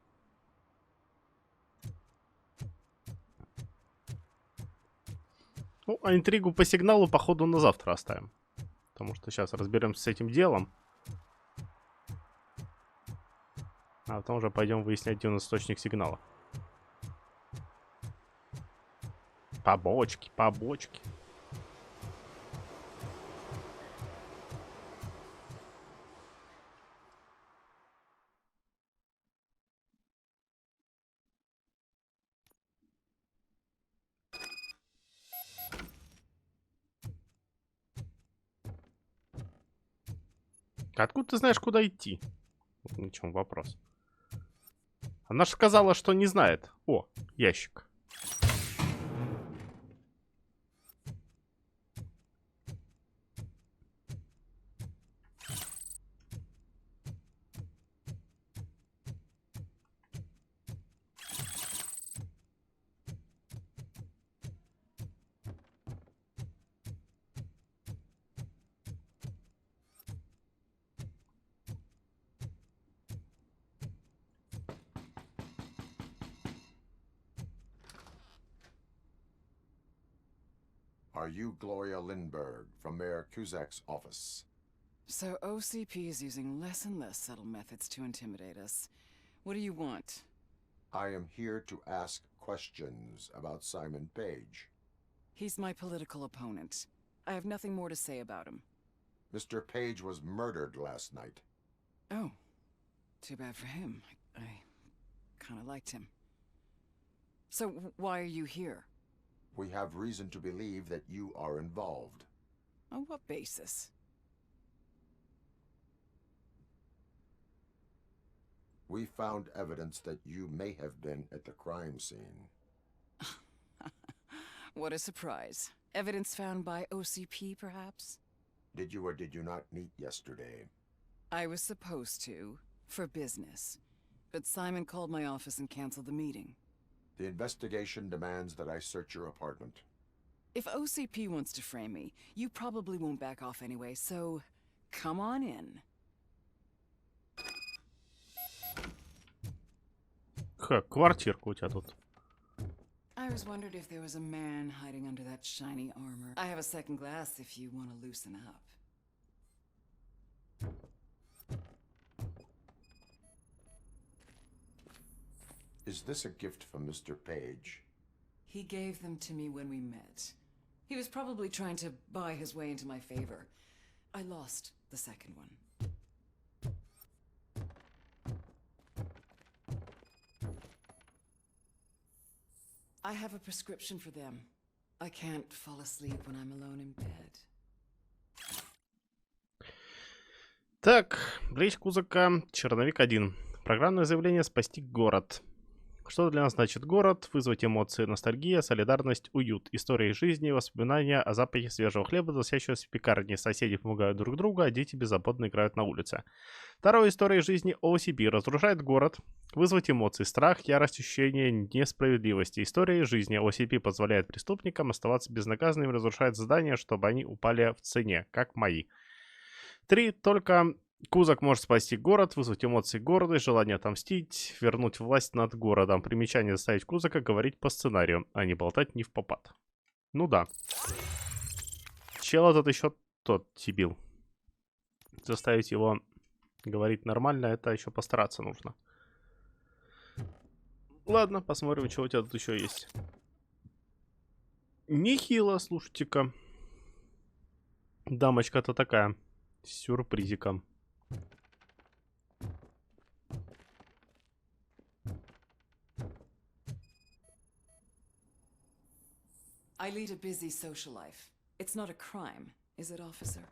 Ну, а интригу по сигналу, походу, на завтра оставим. Потому что сейчас разберемся с этим делом. А потом уже пойдем выяснять, где у нас источник сигнала. Побочки, побочки. Откуда ты знаешь, куда идти? Вот на чем вопрос. Она же сказала, что не знает. О, ящик. Are you Gloria Lindbergh from Mayor Cusack's office? So OCP is using less and less subtle methods to intimidate us. What do you want? I am here to ask questions about Simon Page. He's my political opponent. I have nothing more to say about him. Mr. Page was murdered last night. Oh, too bad for him. I kind of liked him. So why are you here? We have reason to believe that you are involved. On what basis? We found evidence that you may have been at the crime scene. What a surprise. Evidence found by OCP, perhaps? Did you or did you not meet yesterday? I was supposed to, for business. But Simon called my office and canceled the meeting. The investigation demands that I search your apartment. If OCP wants to frame me, you probably won't back off anyway, so come on in. Квартирка у тебя тут. I was wondered if there was a man hiding under that shiny armor. I have a second glass if you want to loosen up. Is this a gift from Mr. Page? He gave them to me when we met. He was probably trying to buy his way into my favor. I lost the second one. I have a prescription for them. I can't fall asleep when I'm alone in bed. Так, Блич Кузака, черновик 1. Программное заявление «Спасти город». Что для нас значит город? Вызвать эмоции, ностальгия, солидарность, уют, история жизни, воспоминания о запахе свежего хлеба, засящегося в пекарне. Соседи помогают друг другу, а дети беззаботно играют на улице. Второе, история жизни OCP. Разрушает город. Вызвать эмоции, страх, ярость, ощущение несправедливости. История жизни OCP позволяет преступникам оставаться безнаказанными, разрушает здания, чтобы они упали в цене, как мои. 3. Только Кузак может спасти город, вызвать эмоции города, желание отомстить, вернуть власть над городом. Примечание: заставить Кузака говорить по сценарию, а не болтать не впопад. Ну да. Чел этот еще тот дебил. Заставить его говорить нормально, это еще постараться нужно. Ладно, посмотрим, что у тебя тут еще есть. Нехило, слушайте-ка. Дамочка-то такая. С сюрпризиком. I lead a busy social life. It's not a crime, is it, officer?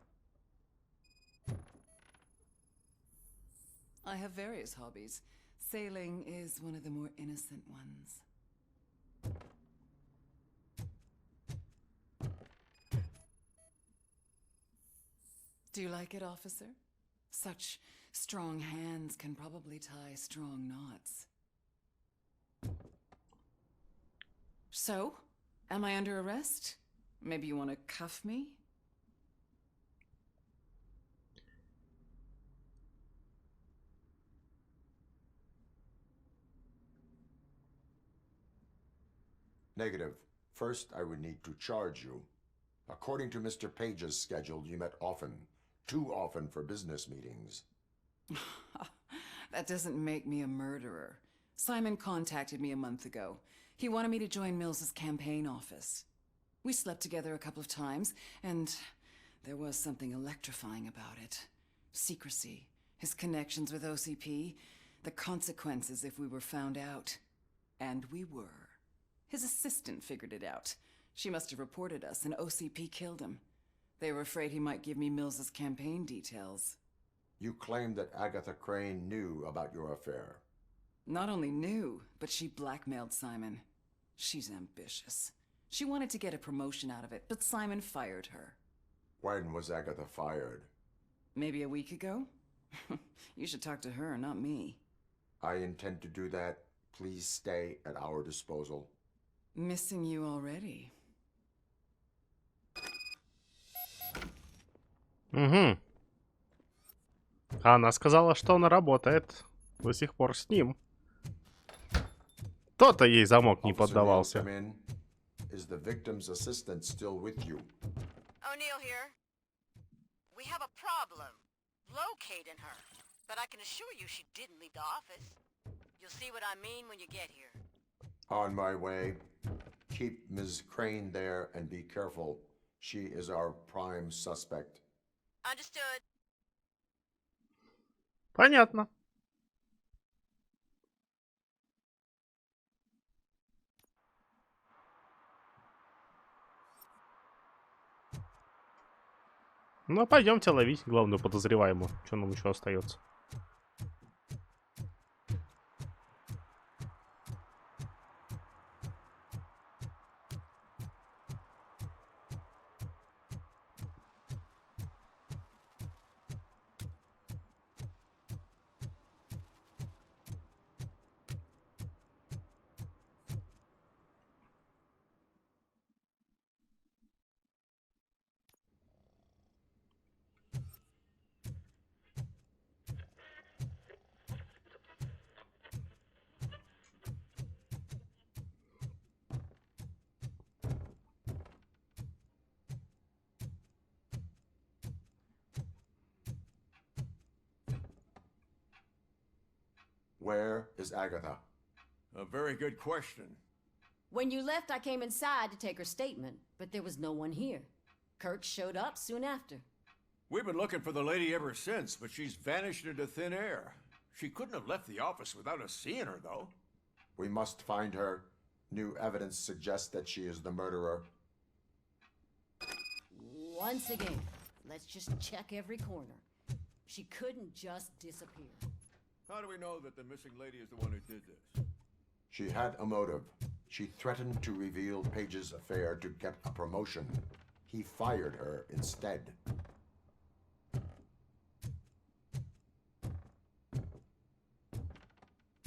I have various hobbies. Sailing is one of the more innocent ones. Do you like it, officer? Such strong hands can probably tie strong knots. So, am I under arrest? Maybe you want to cuff me? Negative. First, I would need to charge you. According to Mr. Page's schedule, you met often. Too often for business meetings. That doesn't make me a murderer. Simon contacted me a month ago. He wanted me to join Mills's campaign office. We slept together a couple of times, and there was something electrifying about it. Secrecy, his connections with OCP, the consequences if we were found out. And we were. His assistant figured it out. She must have reported us, and OCP killed him. They were afraid he might give me Mills's campaign details. You claimed that Agatha Crane knew about your affair. Not only knew, but she blackmailed Simon. She's ambitious. She wanted to get a promotion out of it, but Simon fired her. When was Agatha fired? Maybe a week ago? You should talk to her, not me. I intend to do that. Please stay at our disposal. Missing you already. Угу. Она сказала, что она работает до сих пор с ним. То-то ей замок не поддавался. Is the victim's assistant still with you? O'Neill here. We have a problem locating her, but I can assure you she didn't leave the office. You'll see what I mean when you get here. On my way. Keep Ms. Crane there and be careful. She is our prime suspect. Understood. Понятно. Ну, пойдемте ловить главную подозреваемую. Что нам еще остается? Where is Agatha? A very good question. When you left, I came inside to take her statement, but there was no one here. Kirk showed up soon after. We've been looking for the lady ever since, but she's vanished into thin air. She couldn't have left the office without us seeing her, though. We must find her. New evidence suggests that she is the murderer. Once again, let's just check every corner. She couldn't just disappear. How do we know that the missing lady is the one who did this? She had a motive. She threatened to reveal Page's affair to get a promotion. He fired her instead.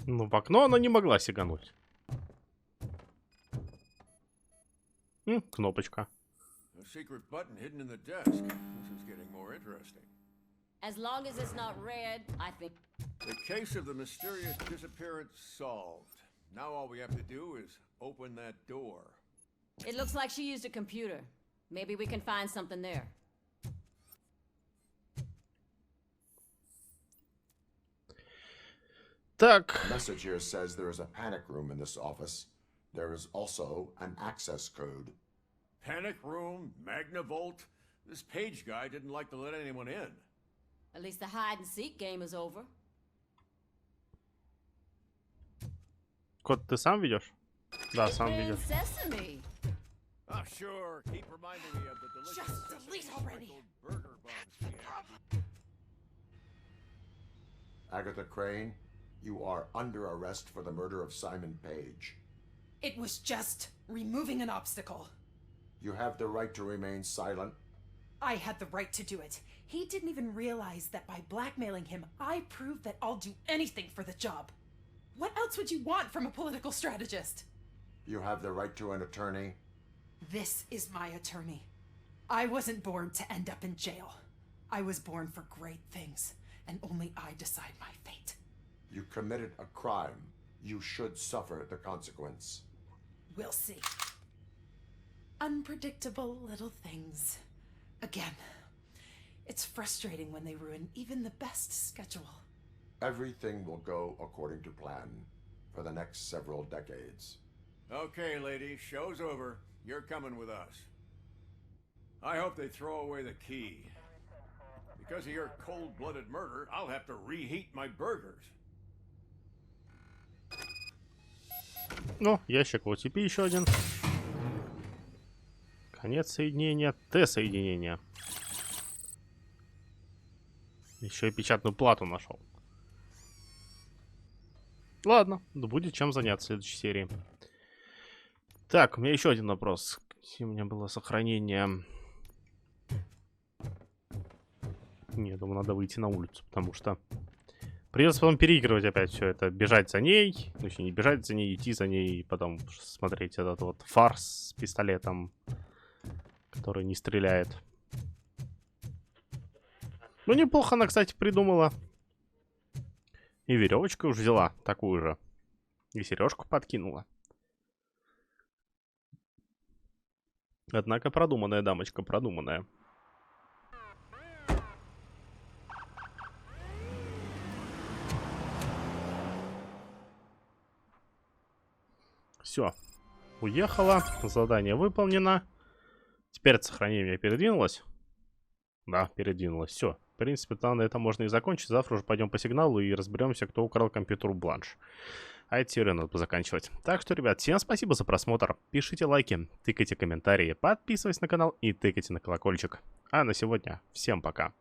Ну, в окно она не могла сигануть. Кнопочка. A secret button hidden in the desk. This is getting more interesting. As long as it's not red, I think... The case of the mysterious disappearance solved. Now all we have to do is open that door. It looks like she used a computer. Maybe we can find something there. Так. The message here says there is a panic room in this office. There is also an access code. Panic room, Magnavolt. This Page guy didn't like to let anyone in. At least the hide-and-seek game is over. Кот, ты сам ведешь? Да, сам ведешь. Sesame. Ah, sure. Keep reminding me of the delicious Just delete already. burger buns we had. Agatha Crane, you are under arrest for the murder of Simon Page. It was just removing an obstacle. You have the right to remain silent. I had the right to do it. He didn't even realize that by blackmailing him, I proved that I'll do anything for the job. What else would you want from a political strategist? You have the right to an attorney. This is my attorney. I wasn't born to end up in jail. I was born for great things, and only I decide my fate. You committed a crime. You should suffer the consequence. We'll see. Unpredictable little things. Again, it's frustrating when they ruin even the best schedule. everything will go according to plan for the next several decades. Okay, lady, show's over. You're coming with us. I hope they throw away the key. Because of your cold-blooded murder, I'll have to reheat my burgers. Ну, ящик OTP еще один. Конец соединения, Т-соединение. Еще и печатную плату нашел. Ладно, будет чем заняться в следующей серии. Так, у меня еще один вопрос. Где у меня было сохранение? Не, думаю, надо выйти на улицу, потому что придется потом переигрывать опять все это. Бежать за ней, ну, не бежать за ней, идти за ней, и потом смотреть этот вот фарс с пистолетом, который не стреляет. Ну, неплохо она, кстати, придумала. И веревочку уже взяла, такую же. И сережку подкинула. Однако продуманная дамочка, продуманная. Все. Уехала. Задание выполнено. Теперь это сохранение передвинулось. Да, передвинулось. Все. В принципе, там на этом можно и закончить. Завтра уже пойдем по сигналу и разберемся, кто украл компьютер у Бланш. А эти серии надо заканчивать. Так что, ребят, всем спасибо за просмотр. Пишите лайки, тыкайте комментарии, подписывайтесь на канал и тыкайте на колокольчик. А на сегодня всем пока.